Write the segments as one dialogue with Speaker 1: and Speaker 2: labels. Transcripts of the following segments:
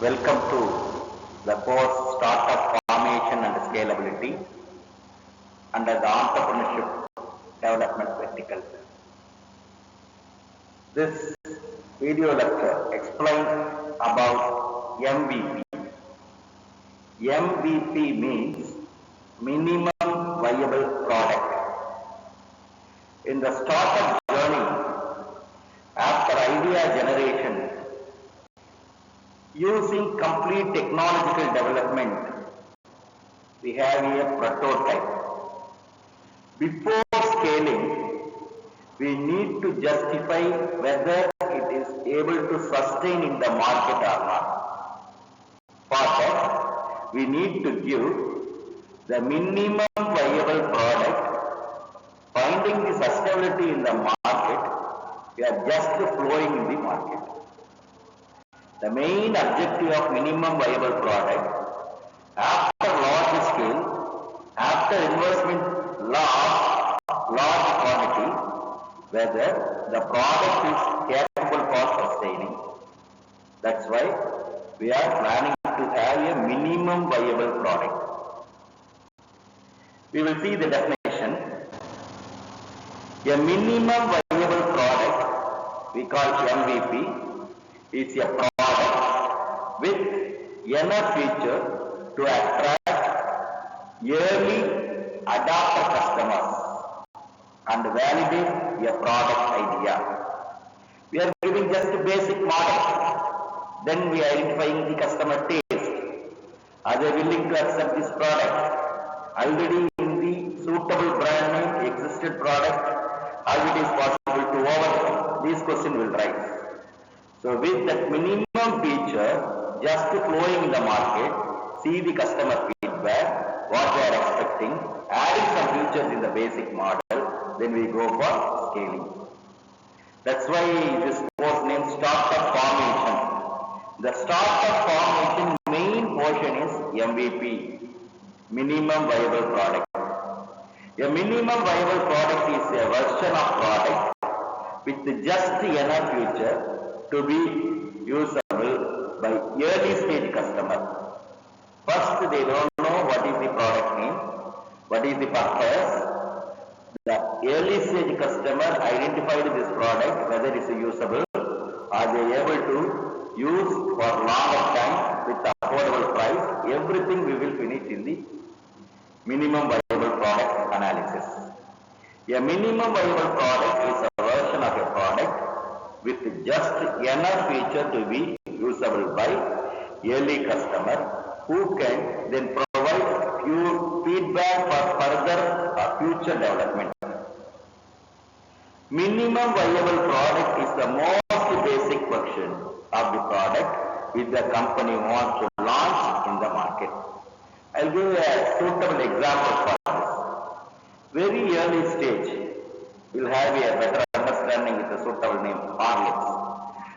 Speaker 1: Welcome to the course Startup Formation and Scalability under the Entrepreneurship Development Vertical. This video lecture explains about MVP. MVP means Minimum Viable Product. In the startup journey, after idea generation, using complete technological development, we have a prototype. Before scaling, we need to justify whether it is able to sustain in the market or not. For that, we need to give the minimum viable product. Finding the sustainability in the market, we are just flowing in the market. The main objective of minimum viable product, after large scale, after investment large quantity, whether the product is capable for sustaining. That's why we are planning to have a minimum viable product. We will see the definition. A minimum viable product, we call MVP, is a product with enough feature to attract early adopter customers and validate a product idea. We are giving just a basic model. Then we are identifying the customer taste. Are they willing to accept this product? Already in the suitable brand name existed product, how it is possible to overcome? These questions will rise. So with that minimum feature, just flowing in the market, see the customer feedback, what they are expecting, adding some features in the basic model, then we go for scaling. That's why this course named Startup Formation. The Startup Formation main portion is MVP, Minimum Viable Product. A minimum viable product is a version of product with just enough feature to be usable by early stage customer. First, they don't know what is the product name, what is the purpose. The early stage customer identified this product, whether it is usable, are they able to use for longer time with affordable price. Everything we will finish in the minimum viable product analysis. A minimum viable product is a version of a product with just enough feature to be usable by early customer who can then provide feedback for further future development. Minimum viable product is the most basic version of the product which the company wants to launch in the market. I'll give a suitable example for this. Very early stage, you'll have a better understanding with a suitable name, Horlicks.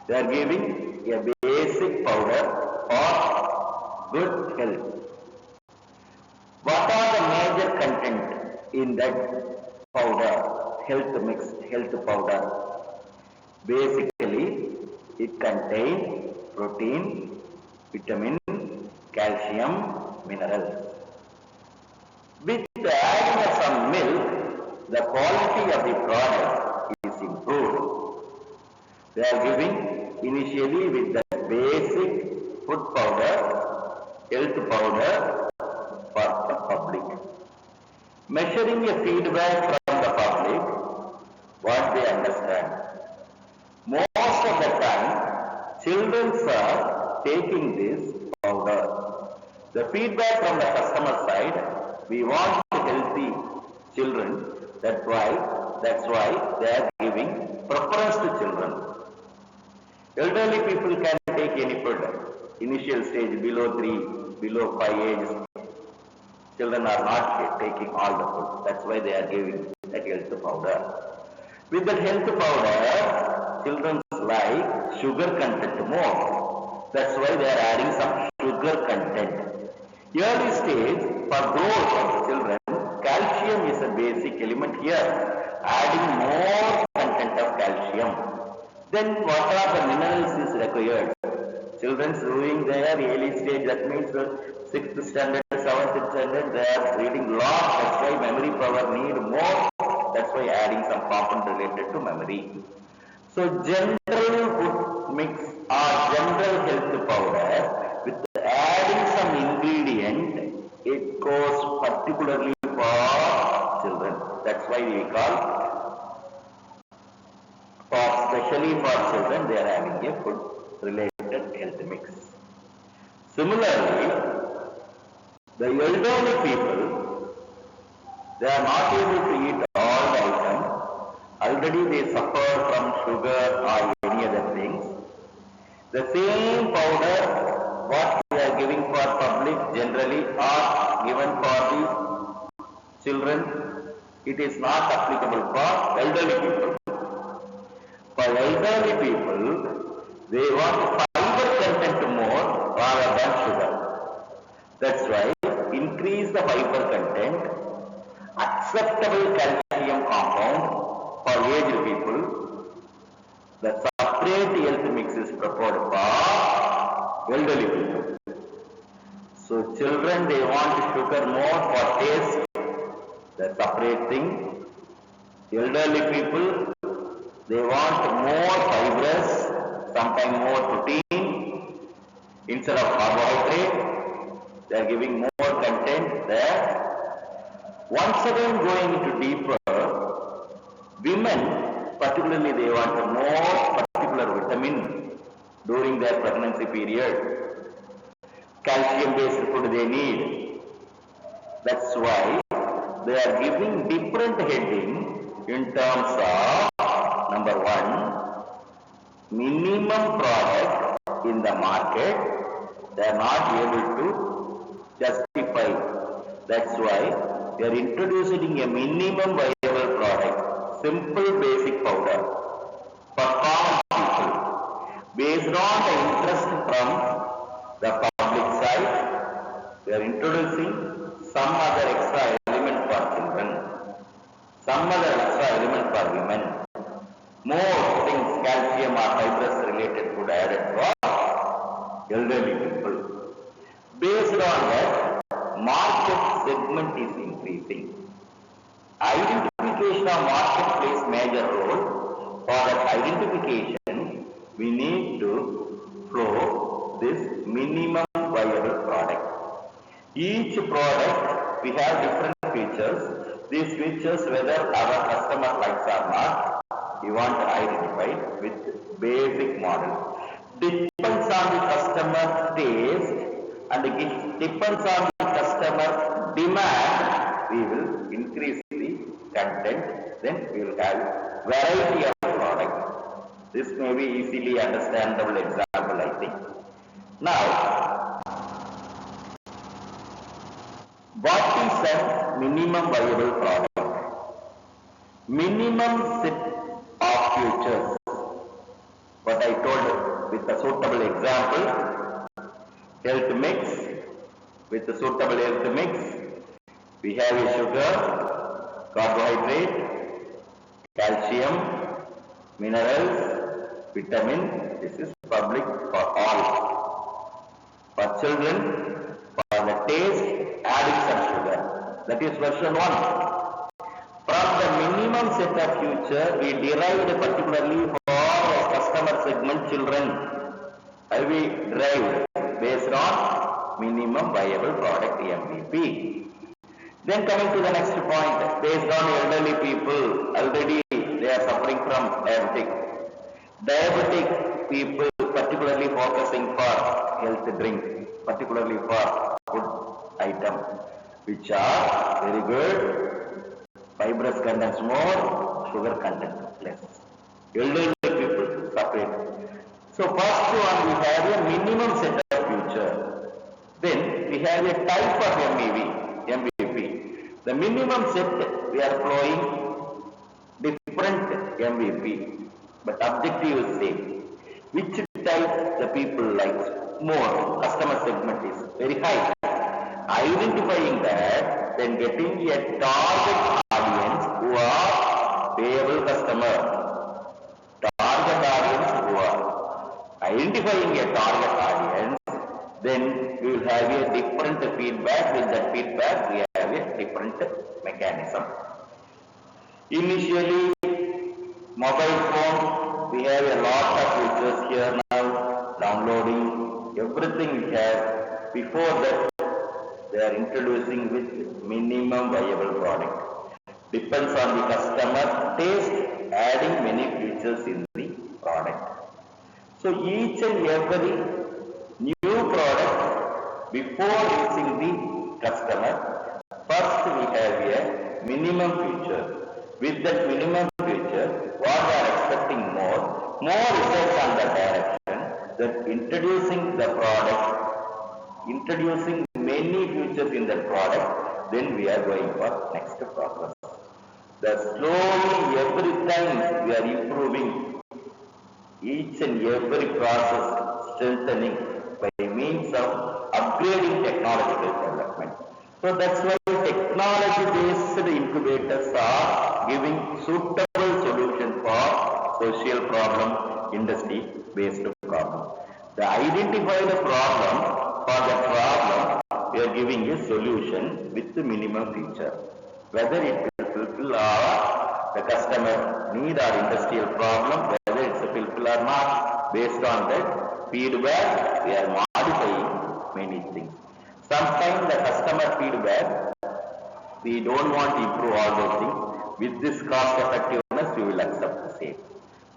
Speaker 1: They are giving a basic powder for good health. What are the major content in that powder, health mix, health powder? Basically, it contains protein, vitamin, calcium, minerals. With the adding of some milk, the quality of the product is improved. They are giving initially with the basic food powder, health powder for the public. Measuring a feedback from the public, what they understand. Most of the time, children are taking this powder. The feedback from the customer side, we want healthy children. That's why they are giving preference to children. Elderly people can take any food. Initial stage below 3, below 5 ages, children are not taking all the food. That's why they are giving that health powder. With the health powder, children like sugar content more. That's why they are adding some sugar content. Early stage, for growth of children, calcium is a basic element here, adding more content of calcium. Then what are the minerals is required? children doing their early stage, that means 6th standard, 7th standard, they are reading lot. That's why memory power need more. That's why adding some component related to memory. So general food mix or general health powder with adding some ingredient, it goes particularly for children. That's why we call, especially for children, they are having a food related health mix. Similarly, the elderly people, they are not able to eat all the items. Already they suffer from sugar or any other things. The same powder what we are giving for public generally or given for the children, it is not applicable for elderly people. For elderly people, they want fiber content more rather than sugar. That's why increase the fiber content, acceptable calcium compound for aged people. The separate health mix is prepared for elderly people. So children, they want sugar more for taste, the separate thing. Elderly people, they want more fibrous, sometimes more protein instead of carbohydrate. They are giving more content there. Once again going into deeper, women particularly they want more particular vitamin during their pregnancy period. Calcium based food they need. That's why they are giving different heading in terms of number one, minimum product in the market. They are not able to justify. That's why they are introducing a minimum viable product, simple basic powder for common people. Based on the interest from the public side, they are introducing some other extra element for children, some other extra element for women, more things, calcium or fibrous related food added for elderly people. Based on that, market segment is increasing. Identification of market plays major role. For that identification, we need to flow this minimum viable product. Each product, we have different features. These features, whether our customer likes or not, we want to identify with basic model. Depends on the customer taste and it depends on the customer demand, we will increase the content, then we will have variety of product. This may be easily understandable example, I think. Now, what is a minimum viable product? Minimum set of futures. What I told with a suitable example, health mix. With the suitable health mix, we have a sugar, carbohydrate, calcium, minerals, vitamin. This is public for all. For children, for the taste, adding some sugar. That is version 1. From the minimum set of future, we derived particularly for a customer segment children. We derived based on minimum viable product MVP. Then coming to the next point, based on elderly people, already they are suffering from diabetic. Diabetic people particularly focusing for health drink, particularly for food item, which are very good, fibrous content more, sugar content less. Elderly people separate. So first one, we have a minimum set of future. Then we have a type of MVP. The minimum set, we are flowing different MVP, but objective is same. Which type the people like more, customer segment is very high. Identifying that, then getting a target audience who are payable customer. Target audience who are identifying a target audience then we will have a different feedback. With that feedback, we have a different mechanism. Initially, mobile phone, we have a lot of features here now, downloading, everything we have. Before that, they are introducing with minimum viable product. Depends on the customer taste, adding many features in the product. So each and every new product, before reaching the customer, first we have a minimum feature. With that minimum feature, what they are expecting more research on the direction, that introducing the product, introducing many features in the product, then we are going for next progress. The slowly every time we are improving each and every process, strengthening by means of upgrading technological development. So that's why technology-based incubators are giving suitable solution for social problem, industry-based problem. The identified problem, for the problem, we are giving a solution with the minimum feature. Whether it will fulfill the customer need or industrial problem, whether it's a fulfill or not, based on that feedback, we are modifying many things. Sometimes the customer feedback, we don't want to improve all those things. With this cost effectiveness, we will accept the same.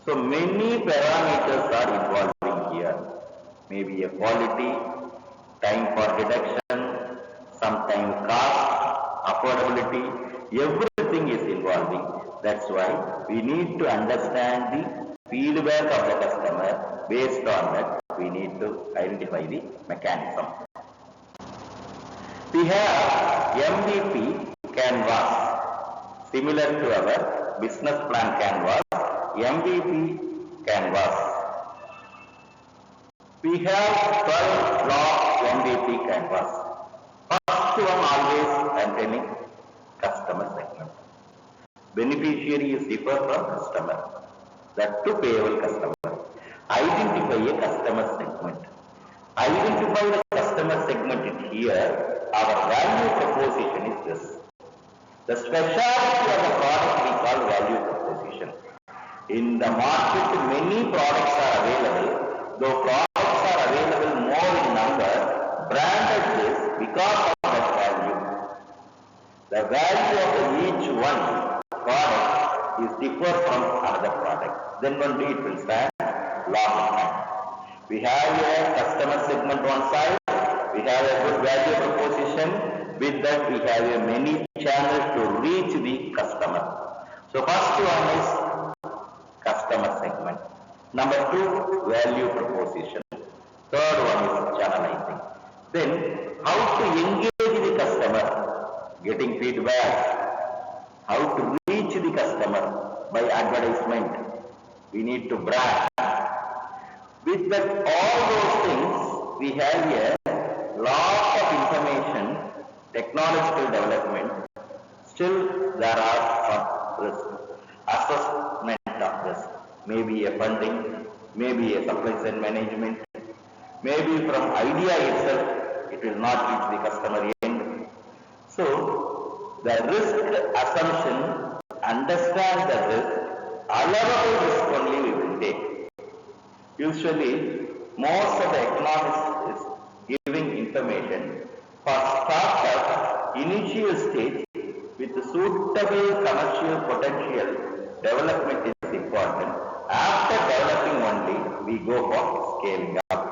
Speaker 1: So many parameters are involving here. Maybe a quality, time for reduction, sometimes cost, affordability, everything is involving. That's why we need to understand the feedback of the customer. Based on that, we need to identify the mechanism. We have MVP canvas, similar to our business plan canvas, MVP canvas. We have 12 block MVP canvas. First one always containing customer segment. Beneficiary is different from customer. That to payable customer. Identify a customer segment. Identify the customer segment here. Our value proposition is this. The specialty of the product we call value proposition. In the market, many products are available. Though products are available more in number, branded is because of that value. The value of each one product is different from another product. Then only it will stand long time. We have a customer segment one side. We have a good value proposition. With that, we have a many channels to reach the customer. So first one is customer segment. Number two, value proposition. Third one is channelizing. Then how to engage the customer, getting feedback. How to reach the customer by advertisement. We need to brand. With that, all those things, we have here lot of information, technological development. Still, there are some risk. Assessment of risk. Maybe a funding, maybe a supply chain management, maybe from idea itself, it will not reach the customer end. So, the risk assumption, understand the risk, allowable risk only we will take. Usually, most of the economists is giving information for startup initial stage with suitable commercial potential. Development is important. After developing only, we go for scaling up.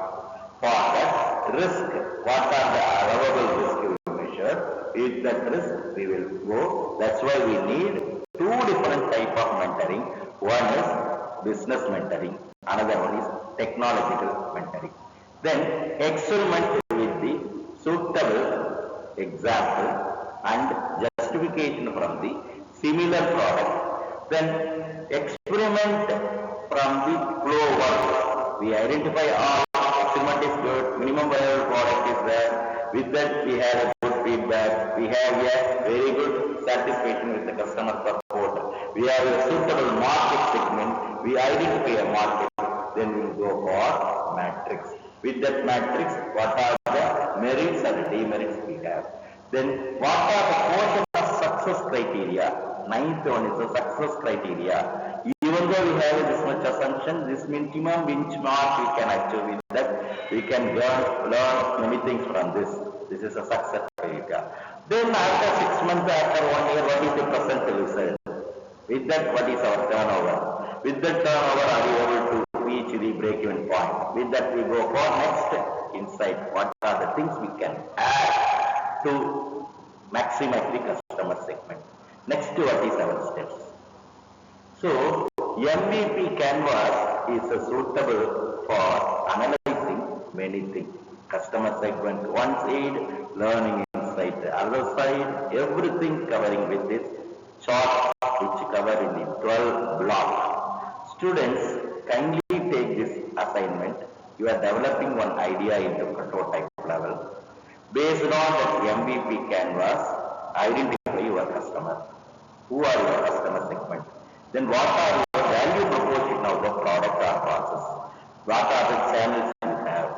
Speaker 1: For that risk, what are the allowable risk we will measure? With that risk, we will go. That's why we need two different type of mentoring. One is business mentoring. Another one is technological mentoring. Then experiment with the suitable example and justification from the similar product. Then experiment from the flow work. We identify all experiment is good, minimum viable product is there. With that we have a good feedback. We have a very good satisfaction with the customer support. We have a suitable market segment. We identify a market. Then we will go for matrix. With that matrix, what are merits and demerits we have. Then what are the portion of success criteria? Ninth one is the success criteria. Even though we have this much assumption, this minimum benchmark we can achieve with that. We can learn many things from this. This is a success criteria. Then after 6 months, after 1 year, what is the present result? With that, what is our turnover? With that turnover, are we able to reach the break-even point? With that, we go for next insight. What are the things we can add to maximize the customer segment? Next, what is our steps? So, MVP canvas is suitable for analyzing many things. Customer segment one side, learning insight the other side, everything covering with this chart which cover in the 12 block. Students, kindly take this assignment. You are developing one idea into prototype level. Based on that MVP canvas, identify your customer. Who are your customer segment? Then what are your value proposition of the product or process? What are the channels you have?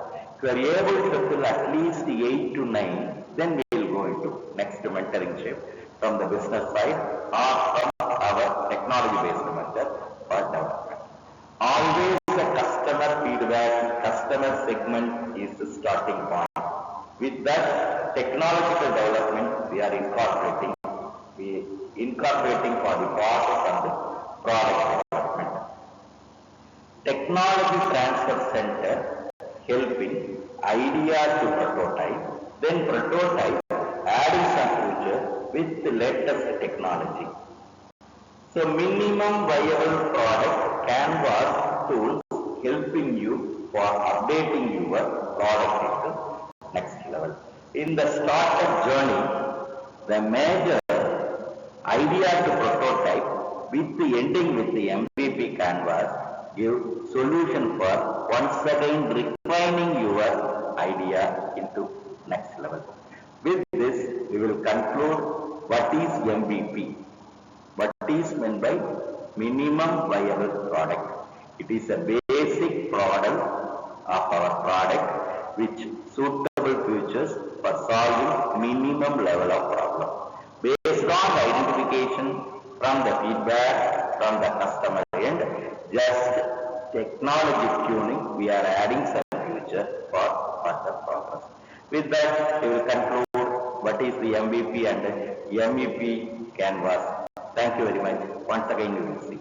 Speaker 1: If you are able to fill at least 8 to 9, then we will go into next mentoring shift from the business side or from our technology-based method for development. Always the customer feedback, customer segment is the starting point. With that technological development, we are incorporating for the process and the product development. Technology Transfer Center helping idea to prototype, then prototype adding some feature with the latest technology. So minimum viable product canvas tools helping you for updating your product into next level. In the startup journey, the major idea to prototype with the ending with the MVP canvas give solution for once again refining your idea into next level. With this, we will conclude what is MVP. What is meant by minimum viable product? It is a basic product of our product which suitable features for solving minimum level of problem. Based on the identification from the feedback from the customer end, just technology tuning, we are adding some feature for further progress. With that, we will conclude what is the MVP and MVP canvas. Thank you very much. Once again, you will see.